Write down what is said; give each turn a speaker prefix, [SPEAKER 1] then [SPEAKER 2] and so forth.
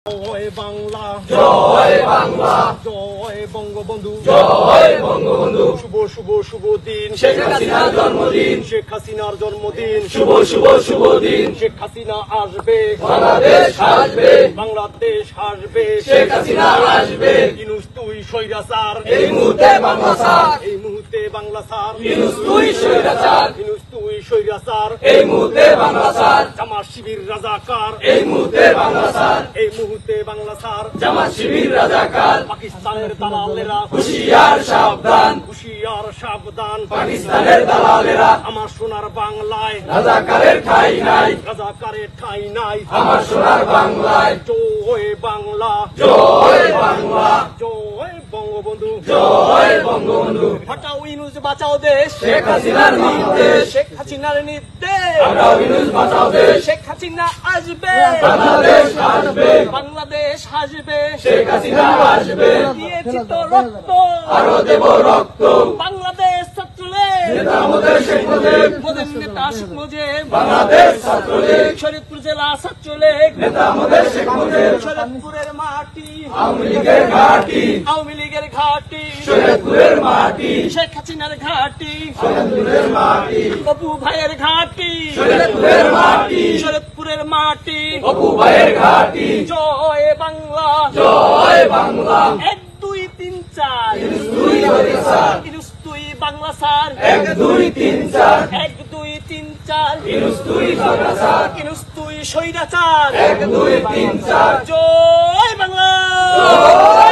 [SPEAKER 1] জয় বাংলা,
[SPEAKER 2] জয় বাংলা,
[SPEAKER 1] জয় বঙ্গবন্ধু,
[SPEAKER 2] জয় বঙ্গবন্ধু।
[SPEAKER 1] শুভ শুভ শুভ দিন
[SPEAKER 2] শেখ হাসিনার জন্মদিন,
[SPEAKER 1] শেখ হাসিনার জন্মদিন।
[SPEAKER 2] শুভ শুভ শুভ দিন।
[SPEAKER 1] শেখ হাসিনা আসবে,
[SPEAKER 2] বাংলাদেশ আসবে,
[SPEAKER 1] বাংলাদেশ আসবে,
[SPEAKER 2] শেখ হাসিনা আসবে।
[SPEAKER 1] ইনুস তুই স্বৈরাচার,
[SPEAKER 2] এই মুহূর্তে বাংলা স্যার,
[SPEAKER 1] এই মুহূর্তে বাংলা স্যার,
[SPEAKER 2] ইনুস তুই স্বৈরাচার,
[SPEAKER 1] ইনুস তুই স্বৈরাচার।
[SPEAKER 2] এই মুহূর্তে বাংলা স্যার,
[SPEAKER 1] জামাত শিবির রাজাকার,
[SPEAKER 2] এই মুহূর্তে বাংলা স্যার,
[SPEAKER 1] এই মুহূর্তে বাংলা স্যার।
[SPEAKER 2] জামাত শিবির রাজাকার।
[SPEAKER 1] পাকিস্তানের দালালেরা
[SPEAKER 2] হুঁশিয়ার সাবধান,
[SPEAKER 1] হুঁশিয়ার সাবধান।
[SPEAKER 2] পাকিস্তানের দালালেরা
[SPEAKER 1] আমার সোনার বাংলায়
[SPEAKER 2] রাজাকারের ঠাঁই নাই,
[SPEAKER 1] রাজাকারের ঠাঁই নাই।
[SPEAKER 2] আমার সোনার বাংলায়।
[SPEAKER 1] জয় বাংলা,
[SPEAKER 2] জয় বাংলা,
[SPEAKER 1] জয় বঙ্গবন্ধু,
[SPEAKER 2] জয় বঙ্গবন্ধু।
[SPEAKER 1] হটাও ইনুস বাঁচাও দেশ,
[SPEAKER 2] শেখ হাসিনার নির্দেশ,
[SPEAKER 1] শেখ হাসিনার নির্দেশ।
[SPEAKER 2] আমরাও ইনুস বাঁচাও দেশ,
[SPEAKER 1] শেখ হাসিনা আসবে,
[SPEAKER 2] বাংলাদেশ আসবে,
[SPEAKER 1] বাংলাদেশ আসবে।
[SPEAKER 2] শেখ হাসিনা আসবে।
[SPEAKER 1] দিয়েছি তো রক্ত,
[SPEAKER 2] আরো দেব রক্ত,
[SPEAKER 1] বাংলাদেশ ছাত্রলীগ,
[SPEAKER 2] নেতা আমাদের শেখ মুজিব,
[SPEAKER 1] মোদের নেতা শেখ মুজিব।
[SPEAKER 2] বাংলাদেশ ছাত্রলীগ,
[SPEAKER 1] শরীয়তপুর জেলা ছাত্রলীগ,
[SPEAKER 2] নেতা আমাদের শেখ মুজিব।
[SPEAKER 1] শরীয়তপুরের মাটি,
[SPEAKER 2] আওয়ামী লীগের ঘাঁটি,
[SPEAKER 1] আওয়ামী লীগের ঘাঁটি,
[SPEAKER 2] শরীয়তপুরের মাটি,
[SPEAKER 1] শেখ হাসিনার ঘাঁটি,
[SPEAKER 2] শরীয়তপুরের মাটি,
[SPEAKER 1] অপু ভাইয়ের ঘাঁটি,
[SPEAKER 2] শরীয়তপুরের মাটি,
[SPEAKER 1] শরীয়তপুরের মাটি।
[SPEAKER 2] অপু ভাইয়ের ঘাঁটি।
[SPEAKER 1] জয় বাংলা,
[SPEAKER 2] জয় বাংলা,
[SPEAKER 1] 1 2 3 4,
[SPEAKER 2] দুই স্যার,
[SPEAKER 1] ইনুস তুই বাংলা স্যার,
[SPEAKER 2] 1 2 3 4,
[SPEAKER 1] 1 2 3 4,
[SPEAKER 2] ইনুস তুই স্বৈরাচার,
[SPEAKER 1] ইনুস তুই স্বৈরাচার।
[SPEAKER 2] 1 2 3 4।
[SPEAKER 1] জয় বাংলা।
[SPEAKER 2] জয়